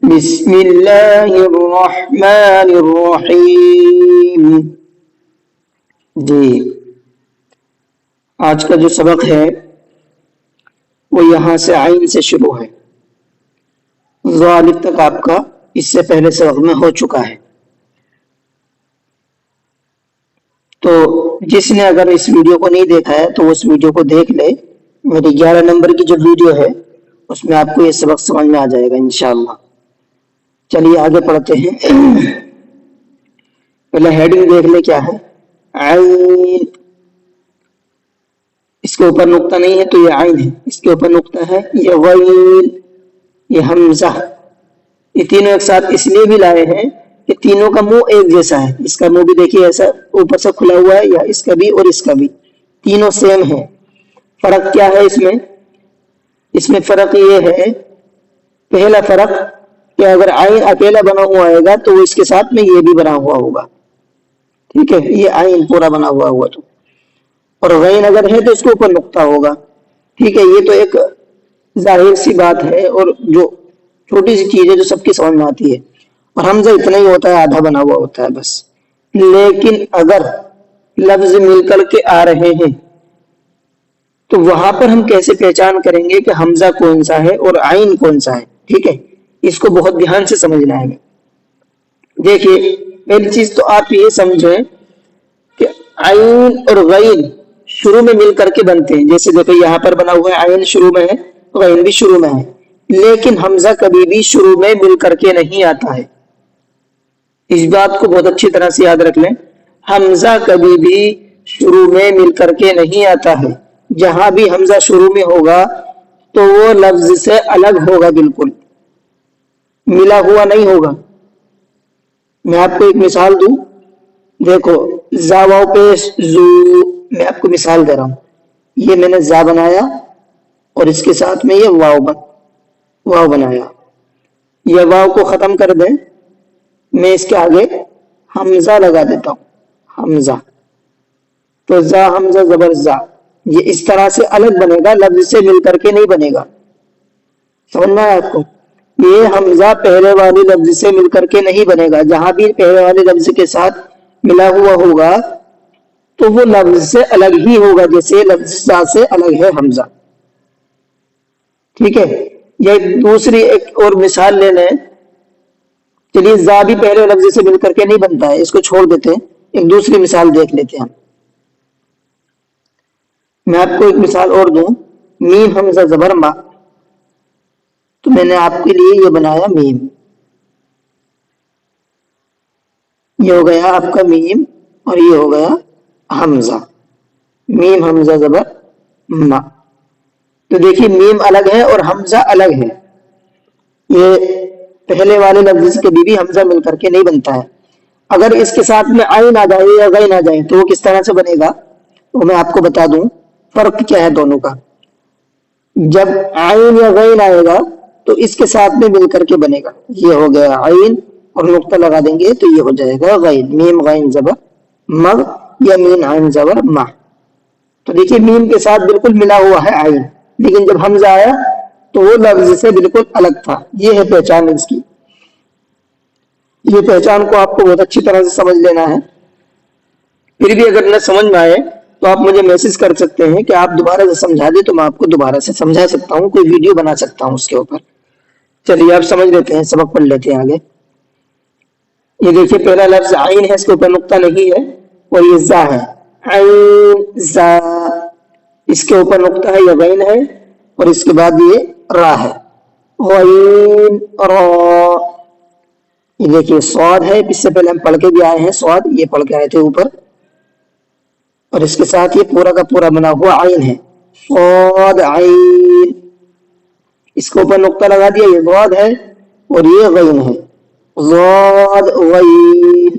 بسم اللہ الرحمن الرحیم. جی آج کا جو سبق ہے وہ یہاں سے عین سے شروع ہے. ذالک تک آپ کا اس سے پہلے سبق میں ہو چکا ہے. تو جس نے اگر اس ویڈیو کو نہیں دیکھا ہے تو اس ویڈیو کو دیکھ لے. میری 11 نمبر کی جو ویڈیو ہے اس میں آپ کو یہ سبق سمجھ میں آ جائے گا انشاءاللہ. چلیے آگے پڑھتے ہیں. پہلے ہیڈنگ دیکھ لیں کیا ہے. عین، اس کے اوپر نقطہ نہیں ہے تو یہ عین ہے. اس کے اوپر نقطہ ہے یہ غین، یہ حمزہ. یہ تینوں ایک ساتھ اس لیے بھی لائے ہیں کہ تینوں کا منہ ایک جیسا ہے. اس کا منہ بھی دیکھیے ایسا اوپر سے کھلا ہوا ہے، یا اس کا بھی اور اس کا بھی تینوں سیم ہے. فرق کیا ہے اس میں؟ اس میں فرق یہ ہے، پہلا فرق کہ اگر عین اکیلا بنا ہوا آئے گا تو اس کے ساتھ میں یہ بھی بنا ہوا ہوگا. ٹھیک ہے، یہ عین پورا بنا ہوا ہوا تو، اور غین اگر ہے تو اس کے اوپر نقطہ ہوگا. ٹھیک ہے، یہ تو ایک ظاہر سی بات ہے اور جو چھوٹی سی چیز ہے جو سب کی سمجھ میں آتی ہے. اور حمزہ اتنا ہی ہوتا ہے، آدھا بنا ہوا ہوتا ہے بس. لیکن اگر لفظ مل کر کے آ رہے ہیں تو وہاں پر ہم کیسے پہچان کریں گے کہ حمزہ کون سا ہے اور عین کون سا ہے؟ ٹھیک ہے، اس کو بہت دھیان سے سمجھنا ہے. دیکھیے پہلی چیز تو آپ یہ سمجھیں کہ عین اور غین شروع میں مل کر کے بنتے ہیں. جیسے دیکھیں یہاں پر بنا ہوا ہے، عین شروع میں ہے، غین بھی شروع میں ہے. لیکن حمزہ کبھی بھی شروع میں مل کر کے نہیں آتا ہے. اس بات کو بہت اچھی طرح سے یاد رکھ لیں. حمزہ کبھی بھی شروع میں مل کر کے نہیں آتا ہے. جہاں بھی حمزہ شروع میں ہوگا تو وہ لفظ سے الگ ہوگا، بالکل ملا ہوا نہیں ہوگا. میں آپ کو ایک مثال دوں. دیکھو زا واو پیش زو، میں آپ کو مثال دے رہا ہوں. یہ میں نے زا بنایا اور اس کے ساتھ میں یہ واو بنایا. یہ واو کو ختم کر دیں، میں اس کے آگے حمزہ لگا دیتا ہوں، حمزہ. تو زا حمزہ زبر زا، یہ اس طرح سے الگ بنے گا، لفظ سے مل کر کے نہیں بنے گا. سمجھنا ہے آپ کو؟ یہ حمزہ پہلے والے لفظ سے مل کر کے نہیں بنے گا. جہاں بھی پہلے والے لفظ کے ساتھ ملا ہوا ہوگا تو وہ لفظ سے الگ ہی ہوگا، جیسے لفظ زا سے الگ ہے حمزہ. ٹھیک ہے، یہ دوسری ایک اور مثال لے لیں. چلیے زا بھی پہلے لفظ سے مل کر کے نہیں بنتا ہے، اس کو چھوڑ دیتے ہیں. ایک دوسری مثال دیکھ لیتے ہیں. میں آپ کو ایک مثال اور دوں. میم حمزہ زبر ما، تو میں نے آپ کے لیے یہ بنایا میم. یہ ہو گیا آپ کا میم اور یہ ہو گیا حمزہ. میم حمزہ زبر ما. تو دیکھیے میم الگ ہے اور حمزہ الگ ہے. یہ پہلے والے لفظ کے بھی حمزہ مل کر کے نہیں بنتا ہے. اگر اس کے ساتھ میں عین آ جائے یا غین آ جائے تو وہ کس طرح سے بنے گا وہ میں آپ کو بتا دوں. فرق کیا ہے دونوں کا. جب عین یا غین آئے گا تو اس کے ساتھ میں مل کر کے بنے گا. یہ ہو گیا عین اور نقطہ لگا دیں گے تو یہ ہو جائے گا غین. میم غین زبر مغ یا میم عین زبر ما. تو دیکھیے میم کے ساتھ بالکل ملا ہوا ہے عین، لیکن جب حمزہ آیا تو وہ لفظ سے بالکل الگ تھا. یہ ہے پہچان اس کی. یہ پہچان کو آپ کو بہت اچھی طرح سے سمجھ لینا ہے. پھر بھی اگر نہ سمجھ میں آئے تو آپ مجھے میسج کر سکتے ہیں کہ آپ دوبارہ سے سمجھا دیں، تو میں آپ کو دوبارہ سے سمجھا سکتا ہوں، کوئی ویڈیو بنا سکتا ہوں اس کے اوپر. چلیے آپ سمجھ لیتے ہیں، سبق پڑھ لیتے ہیں آگے. یہ دیکھیے پہلا لفظ عین ہے، اس کے اوپر نقطہ نہیں ہے، اور یہ زا ہے. عین زا، اس کے اوپر نقطہ ہے، یہ غین ہے، اور اس کے بعد یہ را ہے. غین را. یہ دیکھیے صاد ہے، اس سے پہلے ہم پڑھ کے بھی آئے ہیں صاد، یہ پڑھ کے آئے تھے اوپر. اور اس کے ساتھ یہ پورا کا پورا بنا ہوا عین ہے. صاد عین، اس کے اوپر نقطہ لگا دیا، یہ ضاد ہے اور یہ غین ہے. ضاد غین.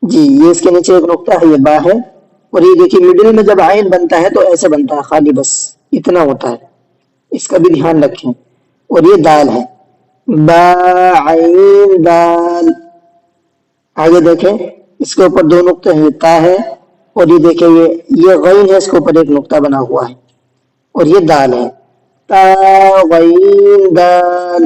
جی یہ اس کے نیچے ایک نقطہ ہے، یہ با ہے. اور یہ دیکھیے مڈل میں جب عین بنتا ہے تو ایسے بنتا ہے خالی، بس اتنا ہوتا ہے، اس کا بھی دھیان رکھیں. اور یہ دال ہے، با عین دال. آگے دیکھیں اس کے اوپر دو نقطے ہیں، یہ تا ہے اور یہ دیکھیں یہ غین ہے، اس کے اوپر ایک نقطہ بنا ہوا ہے، اور یہ دال ہے. تا غین دال.